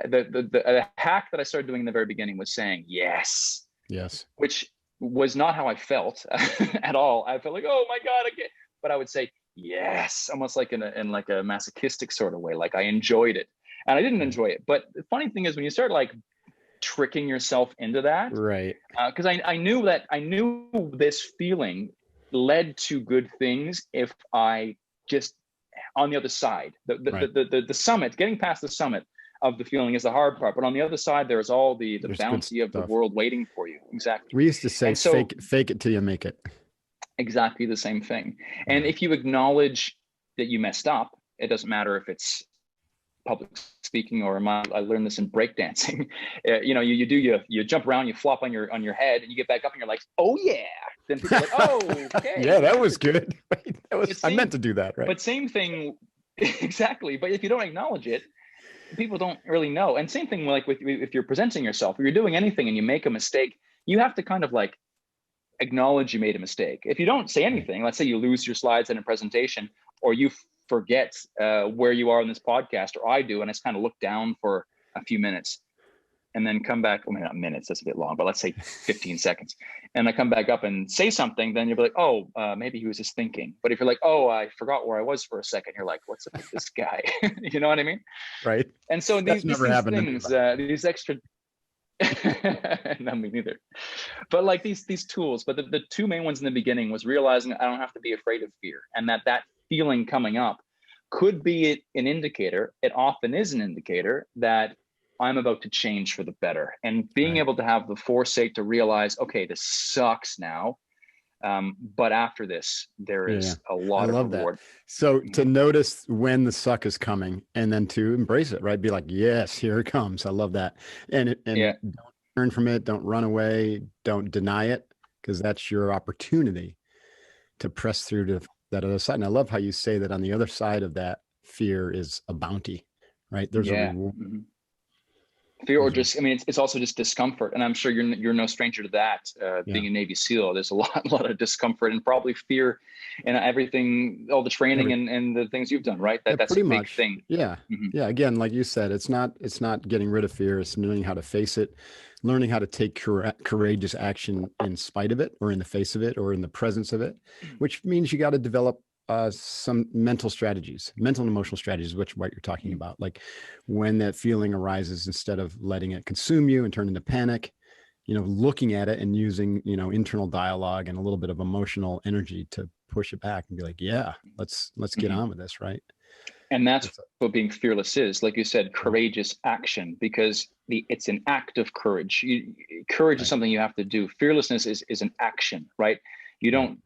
S2: the hack that I started doing in the very beginning was saying yes,
S1: Yes.
S2: which was not how I felt at all. I felt like, oh my God, I get, but I would say yes, almost like in like a masochistic sort of way, like I enjoyed it. And I didn't
S1: Right.
S2: enjoy it. But the funny thing is when you start like tricking yourself into that,
S1: Right.
S2: because I knew this feeling led to good things if I just on the other side,
S1: Right.
S2: the summit, getting past the summit of the feeling is the hard part, but on the other side there's all the
S1: There's good
S2: bounty of the
S1: stuff.
S2: world waiting for you. Exactly.
S1: We used to say
S2: And so
S1: fake it till you make it.
S2: exactly the same thing. And
S1: Yeah.
S2: if you acknowledge that you messed up, it doesn't matter if it's public speaking or I learned this in breakdancing. You know, you jump around, you flop on your head, and you get back up, and you're like, oh yeah. Then people are like, oh okay.
S1: Yeah, that was good. That was I meant to do that, right?
S2: But same thing, exactly. But if you don't acknowledge it, people don't really know. And same thing like with if you're presenting yourself, or you're doing anything and you make a mistake, you have to kind of like acknowledge you made a mistake. If you don't say anything, let's say you lose your slides in a presentation, or you forget where you are in this podcast, or I do, and I just kind of look down for a few minutes and then come back, well, not minutes, that's a bit long, but let's say 15 seconds. And I come back up and say something, then you'll be like, oh, maybe he was just thinking. But if you're like, oh, I forgot where I was for a second, you're like, what's up with this guy? You know what I mean?
S1: Right.
S2: And so
S1: That's never happened
S2: things,
S1: to me.
S2: these extra, not me neither. But like these tools, but the two main ones in the beginning was realizing I don't have to be afraid of fear, and that feeling coming up could be an indicator. It often is an indicator that I'm about to change for the better. And being
S1: Right.
S2: able to have the foresight to realize, okay, this sucks now. But after this, there is a lot of reward.
S1: That. So to notice when the suck is coming and then to embrace it, right? Be like, yes, here it comes. I love that. And don't learn from it. Don't run away. Don't deny it, because that's your opportunity to press through to that other side. And I love how you say that on the other side of that fear is a bounty, right? There's a reward.
S2: Mm-hmm. Fear, or just, I mean, it's also just discomfort. And I'm sure you're no stranger to that. Being a Navy SEAL, there's a lot of discomfort and probably fear and everything, all the training and the things you've done, right? That's a big thing.
S1: Yeah. Mm-hmm. Yeah. Again, like you said, it's not getting rid of fear. It's learning how to face it, learning how to take courageous action in spite of it, or in the face of it, or in the presence of it, which means you got to develop some mental and emotional strategies, which what you're talking about. Like when that feeling arises, instead of letting it consume you and turn into panic, looking at it and using, internal dialogue and a little bit of emotional energy to push it back and be like, yeah, let's get on with this. Right.
S2: And that's what being fearless is. Like you said, courageous action, because it's an act of courage. Courage is something you have to do. Fearlessness is an action, right? You don't,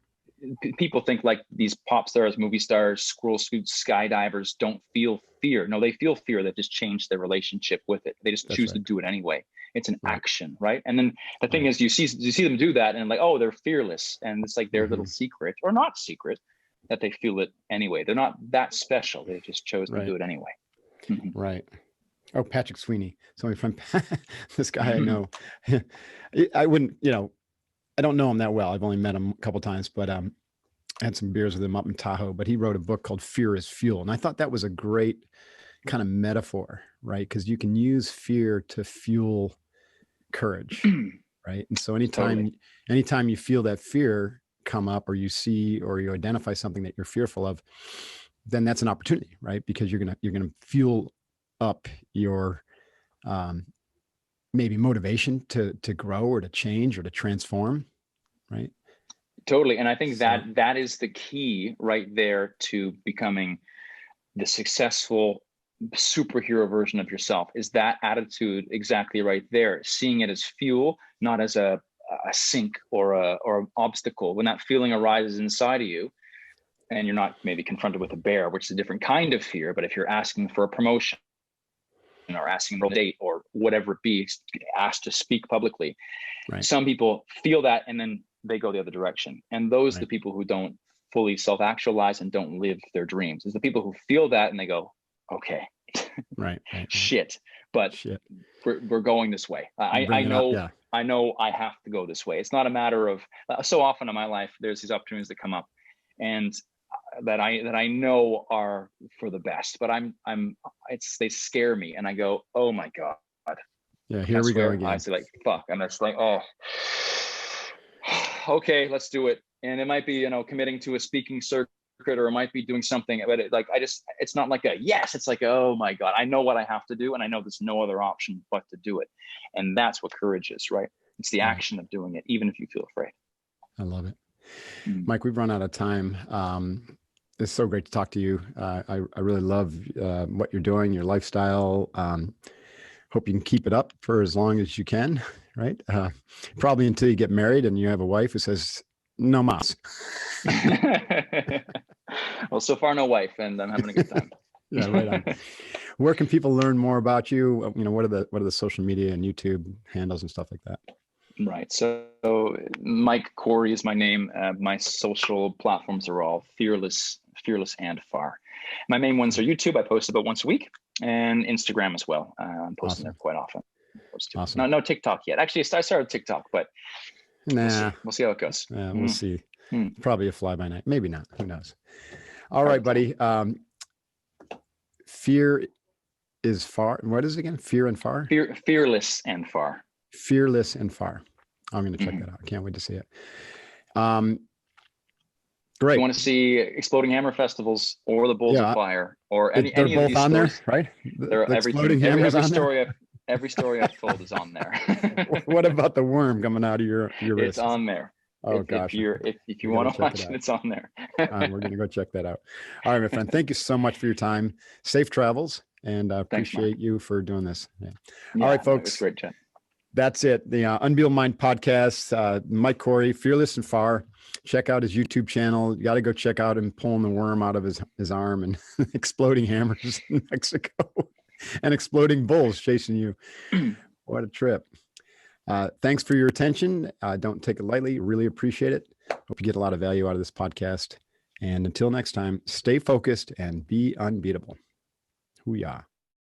S2: people think like these pop stars, movie stars, squirrel suits, skydivers don't feel fear. No, they feel fear. They've just changed their relationship with it. They just choose to do it anyway. It's an action, right? And then the thing is, you see them do that, and like, oh, they're fearless, and it's like their little secret, or not secret, that they feel it anyway. They're not that special. They just chose to do it anyway.
S1: Right. Oh, Patrick Sweeney. So my friend, this guy I know, I wouldn't, I don't know him that well. I've only met him a couple of times, but I had some beers with him up in Tahoe, but he wrote a book called Fear is Fuel. And I thought that was a great kind of metaphor, right? Because you can use fear to fuel courage, right? And so anytime you feel that fear come up, or you see, or you identify something that you're fearful of, then that's an opportunity, right? Because you're gonna fuel up your maybe motivation to grow or to change or to transform, right?
S2: Totally. And I think that is the key right there to becoming the successful superhero version of yourself, is that attitude exactly right there, seeing it as fuel, not as a sink or an obstacle. When that feeling arises inside of you, and you're not maybe confronted with a bear, which is a different kind of fear, but if you're asking for a promotion, or asking for a date, or whatever it be, asked to speak publicly, some people feel that and then they go the other direction. And those are the people who don't fully self-actualize and don't live their dreams. It's the people who feel that and they go, okay, shit, but we're going this way. I know I have to go this way. It's not a matter of, so often in my life, there's these opportunities that come up, and that I know are for the best, but they scare me, and I go, oh my God.
S1: Yeah, here we go again.
S2: I say like, fuck. And it's like, oh, okay, let's do it. And it might be, committing to a speaking circuit, or it might be doing something, but it's not like a yes, it's like, oh my God, I know what I have to do, and I know there's no other option but to do it. And that's what courage is, right? It's the action of doing it, even if you feel afraid.
S1: I love it. Mike, we've run out of time. It's so great to talk to you. I really love what you're doing, your lifestyle. Hope you can keep it up for as long as you can, right? Probably until you get married and you have a wife who says, no mas.
S2: Well, so far, no wife, and I'm having a good time.
S1: Yeah, right on. Where can people learn more about you? What are the social media and YouTube handles and stuff like that?
S2: Right. So Mike Corey is my name. My social platforms are all fearless and far. My main ones are YouTube. I post about once a week, and Instagram as well. I'm posting there quite often. Awesome. No TikTok yet. Actually, I started TikTok, but we'll see how it goes.
S1: Yeah, we'll see. Probably a fly by night. Maybe not. Who knows? All right, buddy. Fear is far. What is it again? Fear and far?
S2: Fearless and far.
S1: Fearless and far. I'm going to check that out. I can't wait to see it. Great.
S2: You want to see Exploding Hammer festivals or the Bulls of Fire or any
S1: they're
S2: of
S1: both
S2: these
S1: on
S2: stories,
S1: there, right?
S2: They're everything. Every story I've told is on there.
S1: What about the worm coming out of your wrist?
S2: It's on there.
S1: Oh gosh.
S2: If you want to watch it, it's on there.
S1: We're going to go check that out. All right, my friend. Thank you so much for your time. Safe travels, and I appreciate you for doing this. Yeah. All right, folks.
S2: It was great, Jen.
S1: That's it. The Unbeatable Mind podcast. Mike Corey, Fearless and Far. Check out his YouTube channel. You got to go check out him pulling the worm out of his arm, and exploding hammers in Mexico, and exploding bulls chasing you. What a trip. Thanks for your attention. Don't take it lightly. Really appreciate it. Hope you get a lot of value out of this podcast. And until next time, stay focused and be unbeatable. Hoo-yah.